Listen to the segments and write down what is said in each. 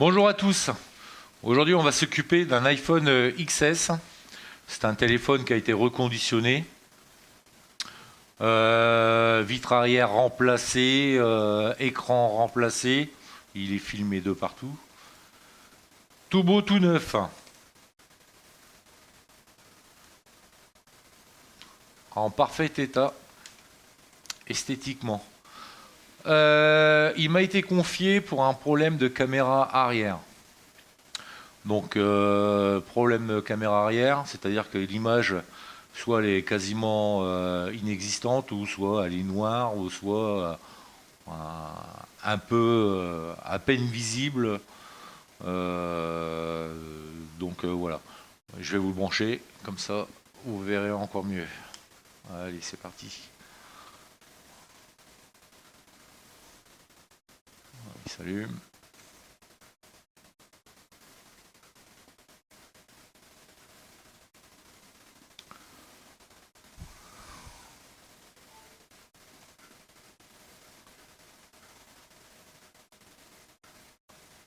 Bonjour à tous. Aujourd'hui, on va s'occuper d'un iPhone XS. C'est un téléphone qui a été reconditionné. Vitre arrière remplacée, écran remplacé. Il est filmé de partout. Tout beau, tout neuf. En parfait état, esthétiquement. Il m'a été confié pour un problème de caméra arrière. Donc, problème de caméra arrière, c'est-à-dire que l'image, soit elle est quasiment inexistante, ou soit elle est noire, ou soit un peu à peine visible. Euh, voilà, je vais vous le brancher, comme ça vous verrez encore mieux. Allez, c'est parti. Il s'allume.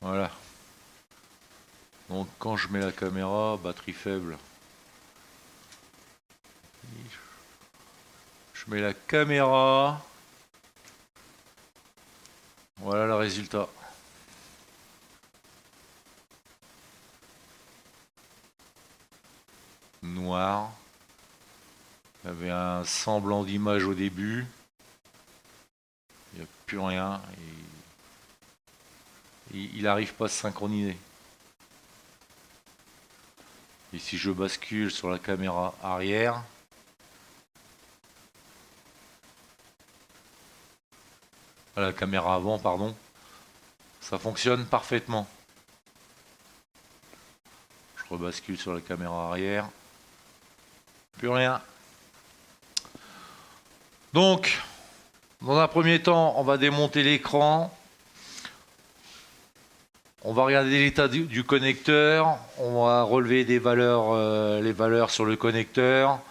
Voilà. Donc quand je mets la caméra, batterie faible. Je mets la caméra. Voilà le résultat. Noir. Il y avait un semblant d'image au début. Il n'y a plus rien. Il n'arrive pas à se synchroniser. Et si je bascule sur la caméra arrière, la caméra avant, pardon, ça fonctionne parfaitement. Je rebascule sur la caméra arrière. Plus rien. Donc, dans un premier temps, on va démonter l'écran. On va regarder l'état du connecteur. On va relever des valeurs, les valeurs sur le connecteur.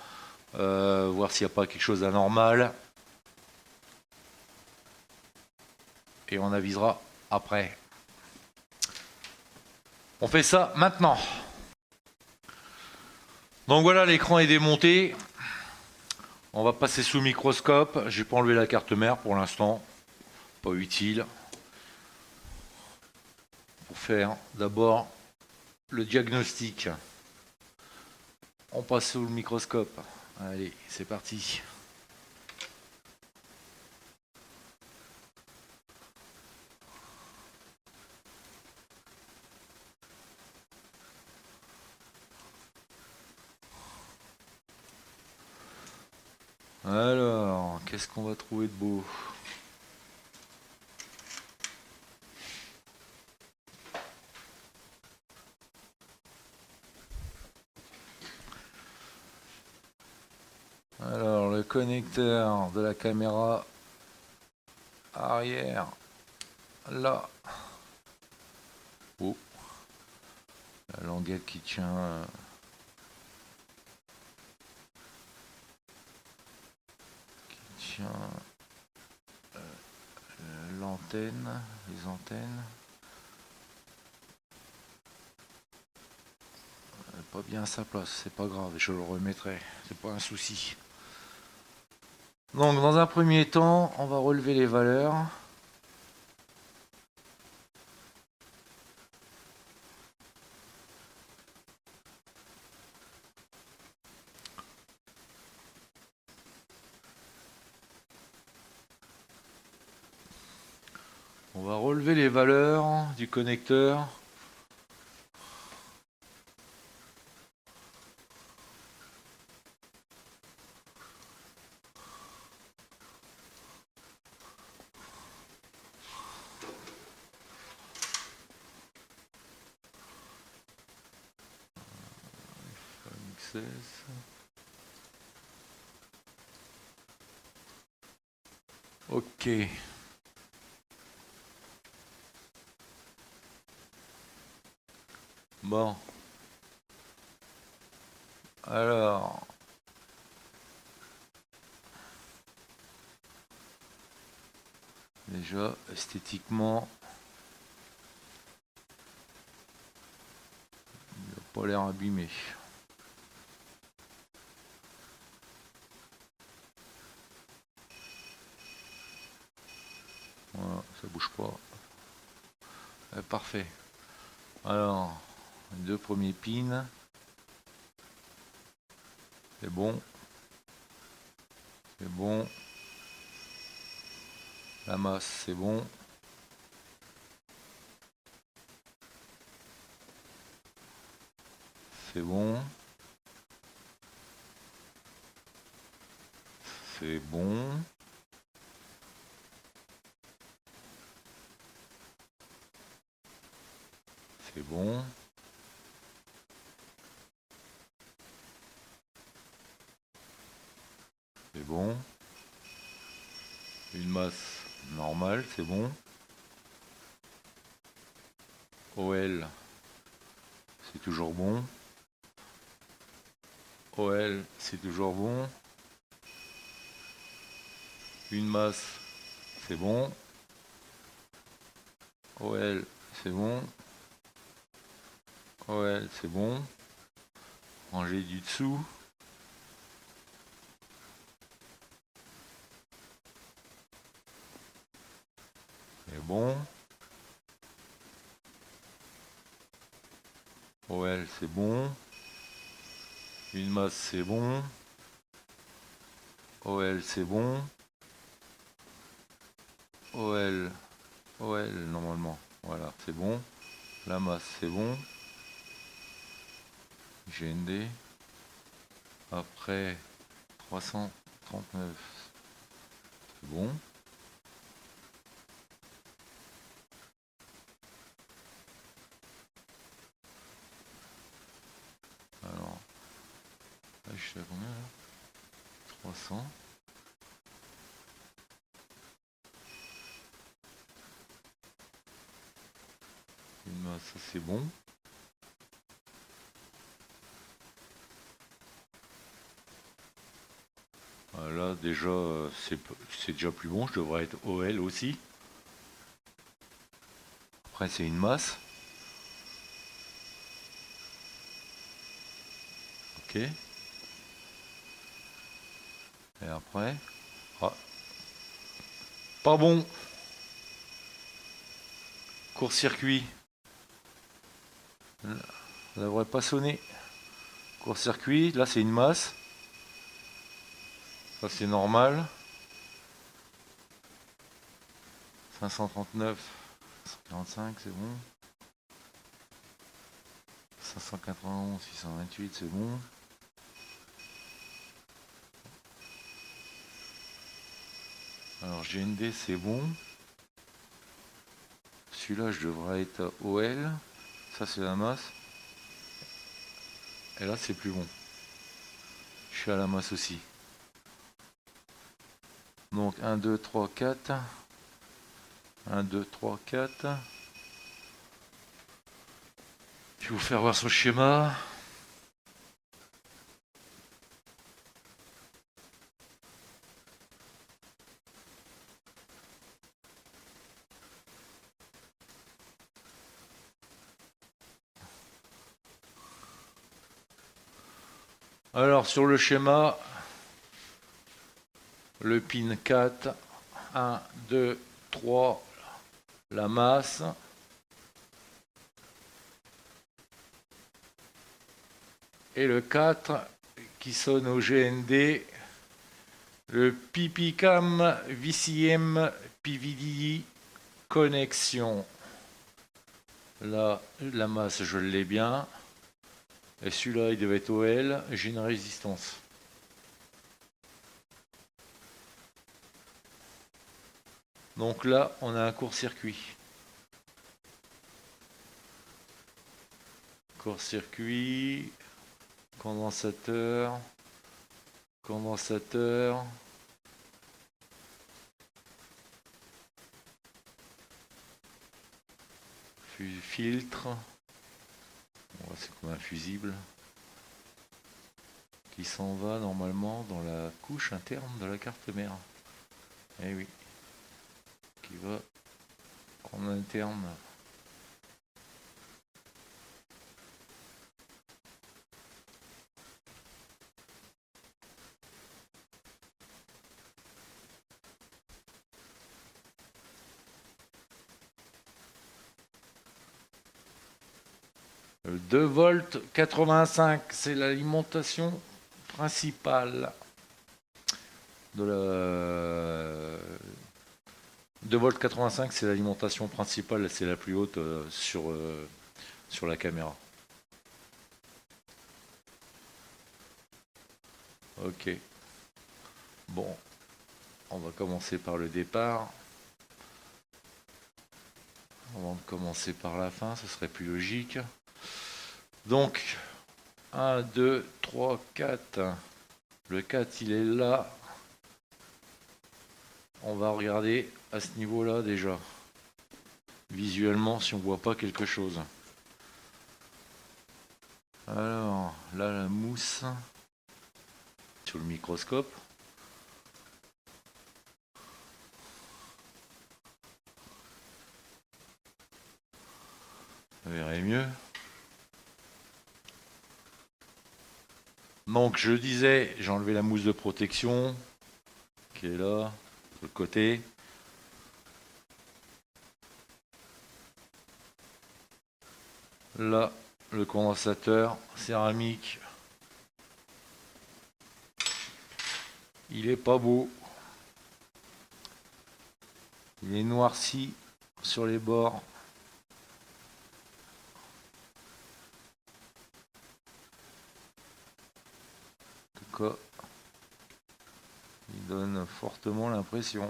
Voir s'il n'y a pas quelque chose d'anormal. Et on avisera après. On fait ça maintenant. Donc voilà, l'écran est démonté. On va passer sous microscope. J'ai pas enlevé la carte mère pour l'instant. Pas utile. Pour faire d'abord le diagnostic. On passe sous le microscope. Allez, c'est parti. Alors, qu'est-ce qu'on va trouver de beau? Alors, le connecteur de la caméra arrière, là. Oh, la languette qui tient. L'antenne, les antennes. Pas bien à sa place, c'est pas grave, je le remettrai, c'est pas un souci. Donc dans un premier temps, on va relever les valeurs. On va relever les valeurs du connecteur. Ok. Bon. Alors. Déjà, esthétiquement. pas l'air abîmé. Voilà, ça bouge pas. Parfait. Alors, les deux premiers pins. C'est bon. C'est bon. La masse, c'est bon. C'est bon. C'est bon. C'est bon. C'est bon. Une masse normale, c'est bon. OL, c'est toujours bon. OL, c'est toujours bon. Une masse, c'est bon. OL, c'est bon. OL, c'est bon. Ranger du dessous. C'est bon. OL, c'est bon. Une masse, c'est bon. OL, c'est bon. OL, OL, normalement. Voilà, c'est bon. La masse, c'est bon. GND. Après, 339. C'est bon. Alors, là, je suis à combien là? 300. Une masse, ça c'est bon. Là, déjà, c'est déjà plus bon. Je devrais être OL aussi. Après, c'est une masse. Ok. Et après. Ah. Pas bon. Court-circuit. Ça devrait pas sonner. Court-circuit. Là, c'est une masse. Ça, c'est normal. 539. 145, c'est bon. 591, 628, c'est bon. Alors GND, c'est bon. Celui-là, je devrais être à OL. Ça, c'est la masse. Et là, c'est plus bon. Je suis à la masse aussi. Donc 1, 2, 3, 4. 1, 2, 3, 4. Je vais vous faire voir son schéma. Alors sur le schéma, le pin 4, 1, 2, 3, la masse. Et le 4 qui sonne au GND, le Pipicam VCM PVD connexion. Là, la masse, je l'ai bien. Et celui-là, il devait être OL. J'ai une résistance. Donc là, on a un court-circuit. Court-circuit, condensateur, condensateur. Filtre. C'est comme un fusible qui s'en va normalement dans la couche interne de la carte mère. Eh oui. Qui va en interne. Le 2 volts 85, c'est l'alimentation principale de la 2 volts 85, c'est l'alimentation principale, c'est la plus haute sur la caméra. Ok. Bon, on va commencer par le départ. Avant de commencer par la fin, ce serait plus logique. Donc, 1, 2, 3, 4. Le 4, il est là. On va regarder à ce niveau-là déjà. Visuellement, si on voit pas quelque chose. Alors, là, la mousse. Sur le microscope. Vous verrez mieux. Donc je disais, j'ai enlevé la mousse de protection qui est là, de l'autre côté. Là, le condensateur céramique. Il est pas beau. Il est noirci sur les bords. En tout cas, il donne fortement l'impression.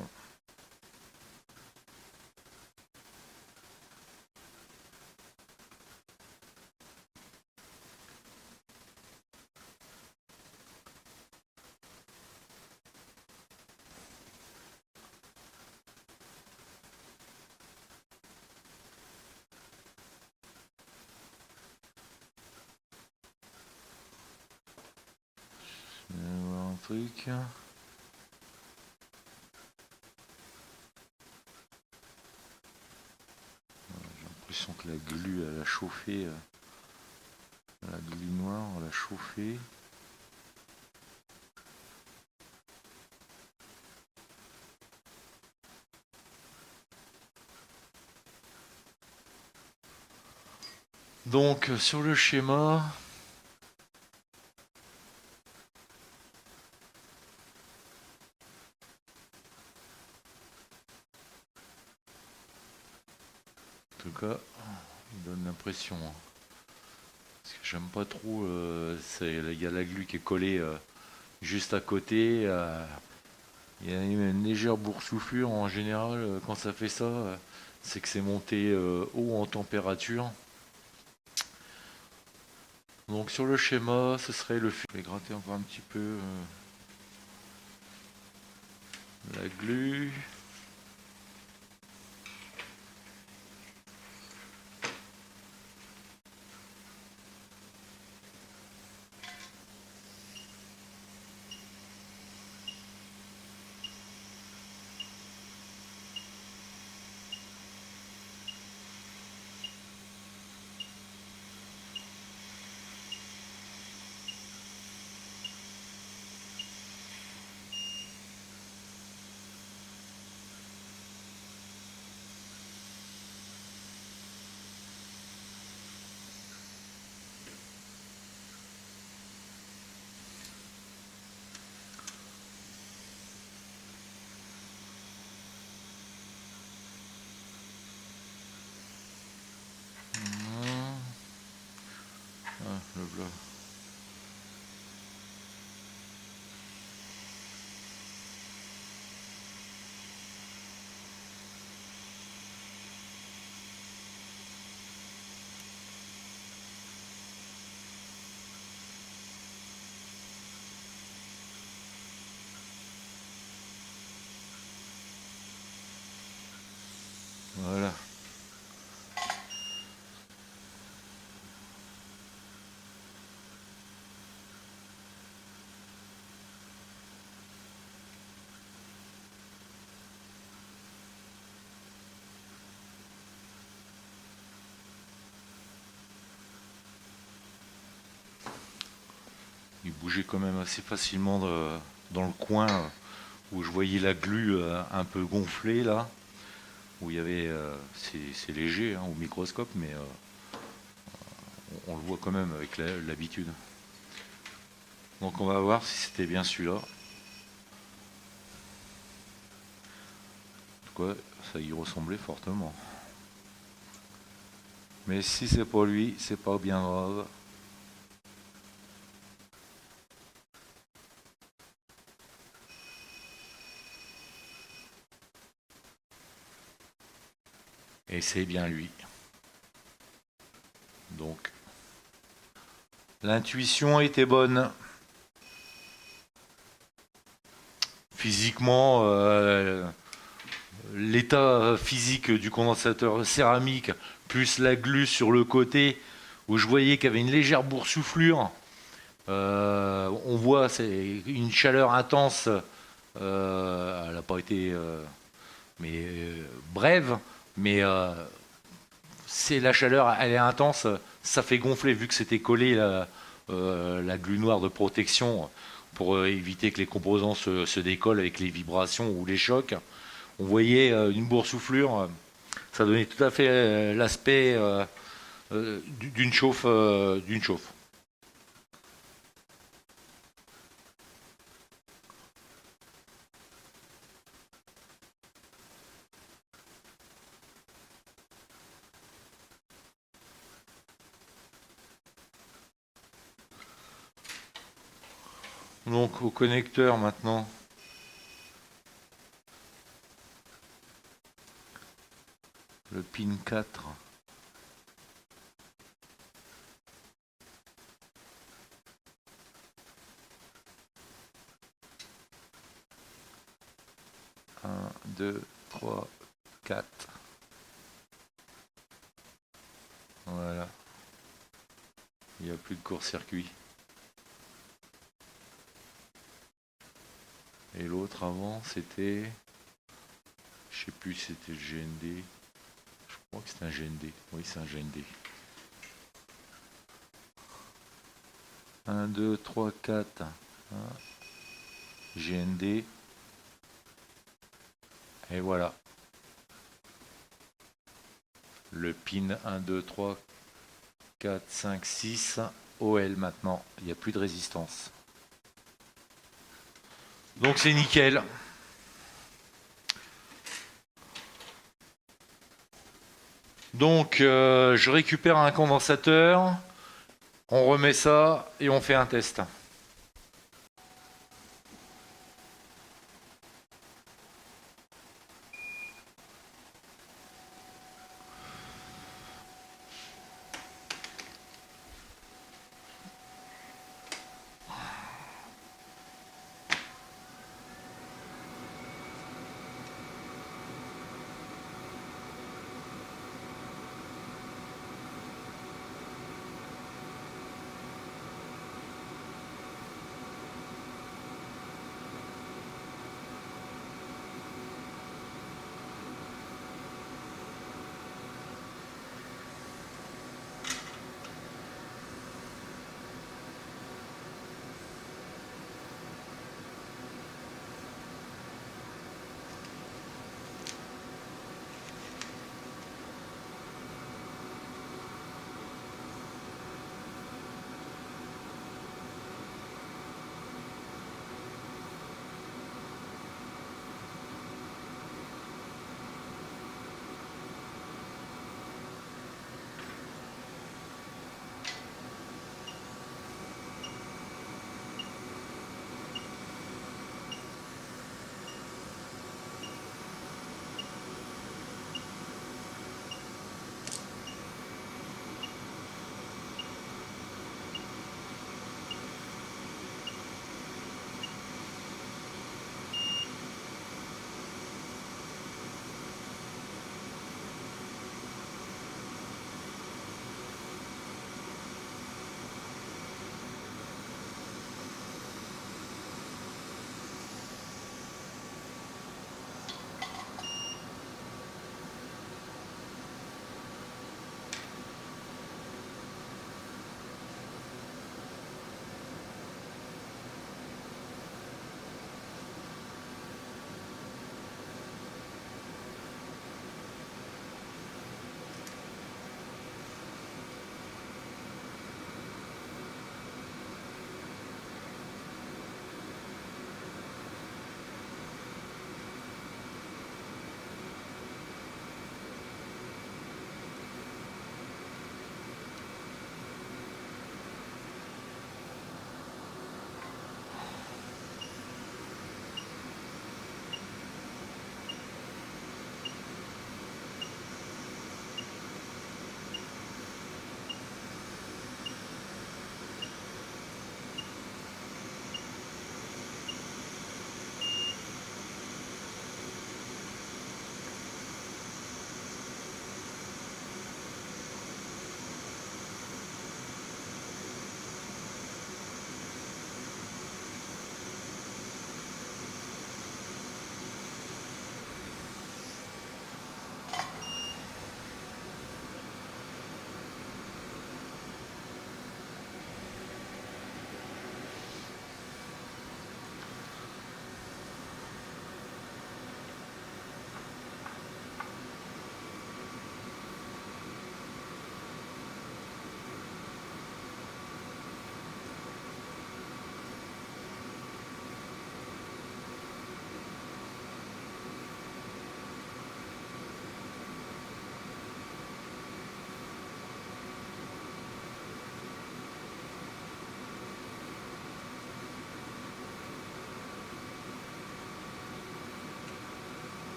Je vais voir un truc. J'ai l'impression que la glu, elle a chauffé. La glu noire, elle a chauffé. Donc sur le schéma, en tout cas, il donne l'impression. Parce que j'aime pas trop, il y a la glu qui est collée juste à côté. Il y a une légère boursouflure en général quand ça fait ça. C'est que c'est monté haut en température. Donc sur le schéma, ce serait le fil. Je vais gratter encore un petit peu la glu. Ah, le blanc. Voilà. Il bougeait quand même assez facilement dans le coin où je voyais la glu un peu gonflée là. Où il y avait, c'est léger hein, au microscope, mais On le voit quand même avec l'habitude. Donc on va voir si c'était bien celui-là. En tout cas, ça y ressemblait fortement. Mais si c'est pas lui, c'est pas bien grave. Et c'est bien lui. Donc, l'intuition était bonne. Physiquement, l'état physique du condensateur céramique, plus la glu sur le côté, où je voyais qu'il y avait une légère boursouflure. On voit, c'est une chaleur intense. Elle n'a pas été brève, mais c'est la chaleur, elle est intense. Ça fait gonfler, vu que c'était collé la glu noire de protection pour éviter que les composants se décollent avec les vibrations ou les chocs. On voyait une boursouflure. Ça donnait tout à fait l'aspect d'une chauffe, d'une chauffe. Donc au connecteur maintenant. Le pin 4. Un, 2, 3, 4. Voilà. Il n'y a plus de court-circuit. Et l'autre avant, c'était... Je sais plus si c'était le GND. Je crois que c'était un GND. Oui, c'est un GND. 1, 2, 3, 4. GND. Et voilà. Le pin 1, 2, 3, 4, 5, 6. OL maintenant. Il n'y a plus de résistance. Donc c'est nickel. Donc je récupère un condensateur, on remet ça et on fait un test.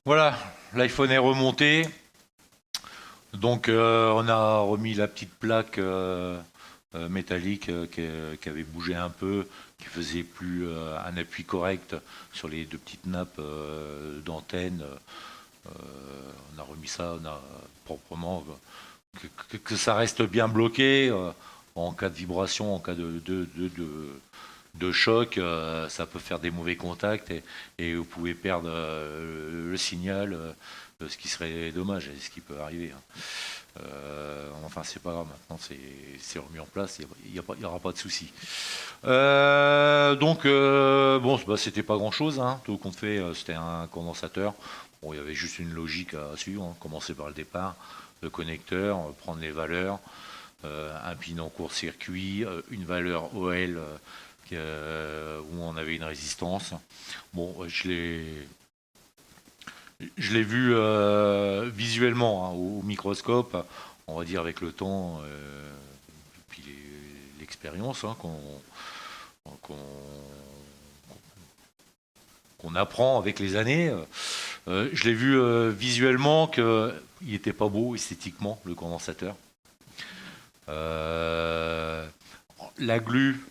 Voilà, l'iPhone est remonté. Donc on a remis la petite plaque métallique qui avait bougé un peu, qui faisait plus un appui correct sur les deux petites nappes d'antenne. On a remis ça, on a proprement que ça reste bien bloqué en cas de vibration, en cas de choc, ça peut faire des mauvais contacts et vous pouvez perdre le signal, ce qui serait dommage et ce qui peut arriver. Hein. Enfin, c'est pas grave, maintenant c'est remis en place, il n'y aura pas de souci. Donc, bon, bah, c'était pas grand chose, hein. Tout compte fait, c'était un condensateur. Bon, il y avait juste une logique à suivre, hein. Commencer par le départ, le connecteur, prendre les valeurs, un pin en court-circuit, une valeur OL où on avait une résistance. Bon, je l'ai vu visuellement hein, au microscope, on va dire avec le temps, puis l'expérience hein, qu'on qu'on apprend avec les années. Je l'ai vu visuellement qu'il n'était pas beau esthétiquement, le condensateur. Euh, la glu,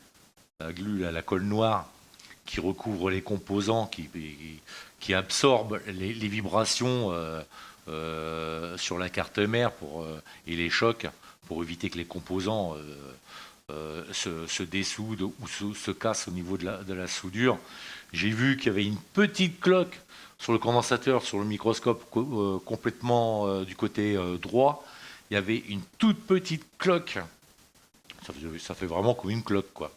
la colle noire qui recouvre les composants, qui absorbe les vibrations sur la carte mère et les chocs pour éviter que les composants se dessoudent ou se cassent au niveau de la soudure. J'ai vu qu'il y avait une petite cloque sur le condensateur, sur le microscope complètement du côté droit. Il y avait une toute petite cloque. Ça fait vraiment comme une cloque, quoi.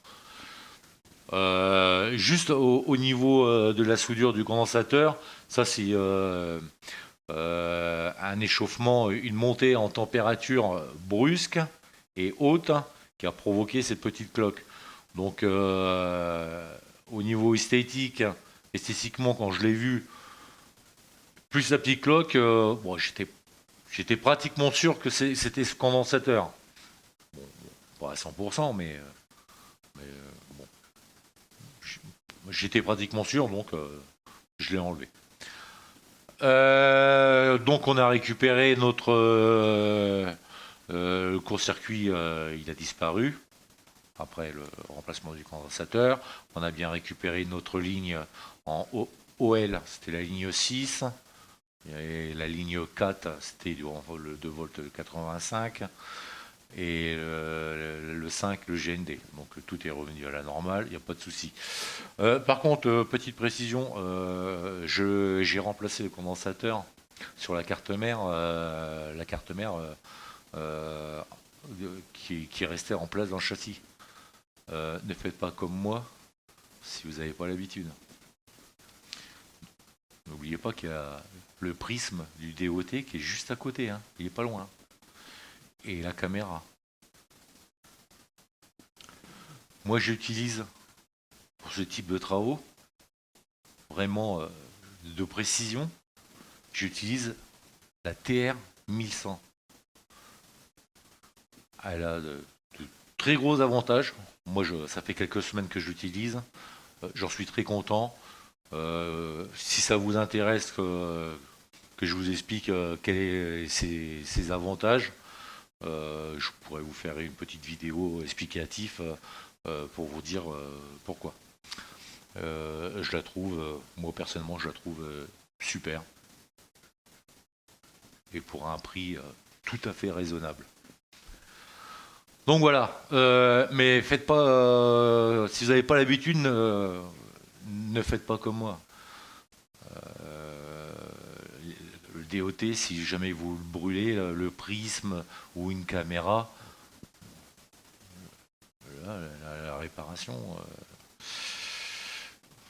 Juste au niveau de la soudure du condensateur, ça c'est un échauffement, une montée en température brusque et haute qui a provoqué cette petite cloque. Donc au niveau esthétiquement quand je l'ai vu, plus la petite cloque, bon, j'étais pratiquement sûr que c'était ce condensateur. Bon, pas à 100%, mais bon, j'étais pratiquement sûr, donc je l'ai enlevé. Donc on a récupéré notre le court-circuit, il a disparu après le remplacement du condensateur. On a bien récupéré notre ligne en OL, c'était la ligne 6. Et la ligne 4, c'était du 2 volts 85. Et le 5, le GND. Donc tout est revenu à la normale, il n'y a pas de souci. Par contre, petite précision, j'ai remplacé le condensateur sur la carte mère, euh, qui restait en place dans le châssis. Ne faites pas comme moi si vous n'avez pas l'habitude. N'oubliez pas qu'il y a le prisme du DOT qui est juste à côté, hein. Il n'est pas loin. Et la caméra. Moi, j'utilise pour ce type de travaux, vraiment de précision, j'utilise la TR 1100. Elle a de très gros avantages. Moi, ça fait quelques semaines que je l'utilise. J'en suis très content. Si ça vous intéresse que je vous explique quels sont ses avantages, je pourrais vous faire une petite vidéo explicative pour vous dire pourquoi. Je la trouve, moi personnellement, je la trouve super. Et pour un prix tout à fait raisonnable. Donc voilà, mais faites pas, si vous n'avez pas l'habitude, ne faites pas comme moi. Le DOT, si jamais vous le brûlez, le prisme ou une caméra, là, la réparation,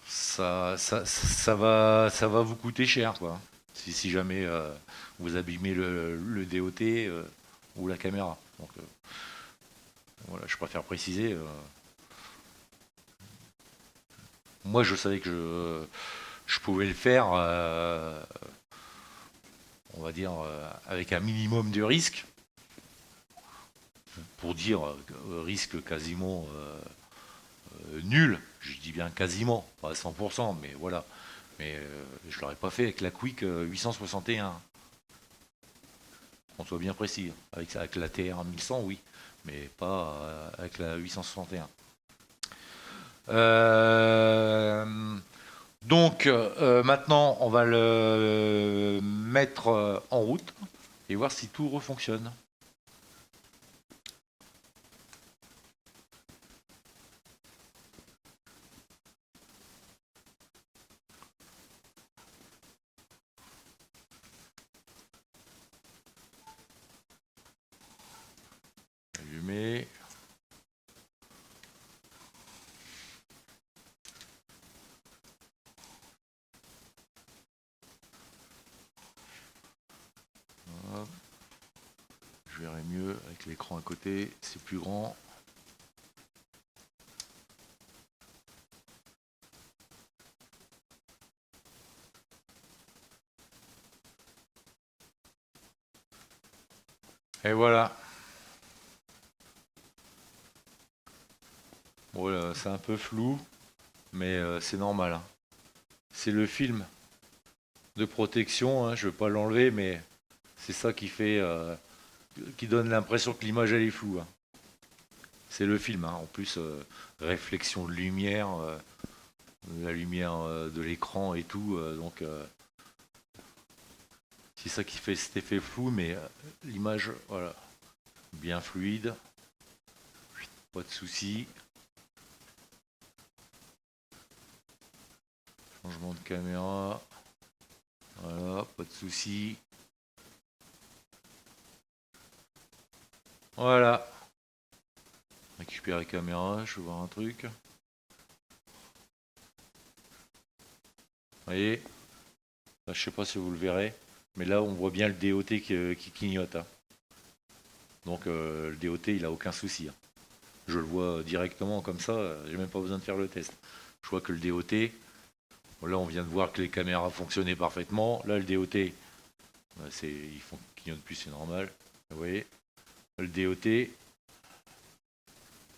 ça va vous coûter cher, quoi. Si jamais vous abîmez le DOT ou la caméra. Donc, voilà, je préfère préciser. Moi, je savais que je pouvais le faire, on va dire, avec un minimum de risque. Pour dire risque quasiment nul. Je dis bien quasiment, pas à 100%, mais voilà. Mais je ne l'aurais pas fait avec la Quick 861. On soit bien précis. Avec la TR 1100, oui. Mais pas avec la 861. Donc maintenant, on va le mettre en route et voir si tout refonctionne. Allumer. Je verrai mieux avec l'écran à côté, c'est plus grand. Et voilà. Bon, c'est un peu flou, mais c'est normal, hein. C'est le film de protection, hein, je ne vais pas l'enlever, mais c'est ça qui fait, qui donne l'impression que l'image elle est floue, hein. C'est le film, hein. En plus, réflexion de lumière, la lumière de l'écran et tout, donc c'est ça qui fait cet effet flou, mais l'image, voilà, bien fluide, pas de souci. Changement de caméra, voilà, pas de souci. Voilà. Récupérer la caméra, je vais voir un truc. Vous voyez, là, je sais pas si vous le verrez, mais là on voit bien le DOT qui clignote, hein. Donc le DOT il a aucun souci, hein. Je le vois directement comme ça, j'ai même pas besoin de faire le test. Je vois que le DOT, là on vient de voir que les caméras fonctionnaient parfaitement. Là le DOT, ils font clignotent plus, c'est normal. Vous voyez, le DOT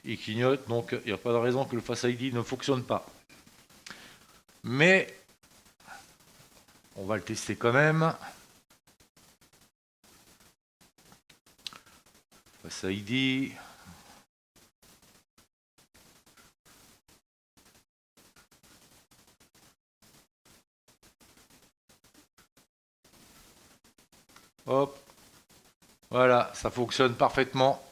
il clignote, donc il n'y a pas de raison que le Face ID ne fonctionne pas. Mais on va le tester quand même. Face ID. Hop. Voilà, ça fonctionne parfaitement.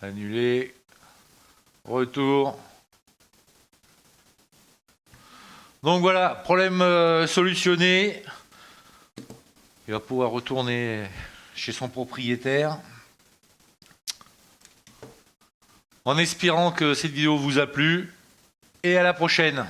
Annuler. Retour. Donc voilà, problème solutionné. Il va pouvoir retourner chez son propriétaire. En espérant que cette vidéo vous a plu. Et à la prochaine.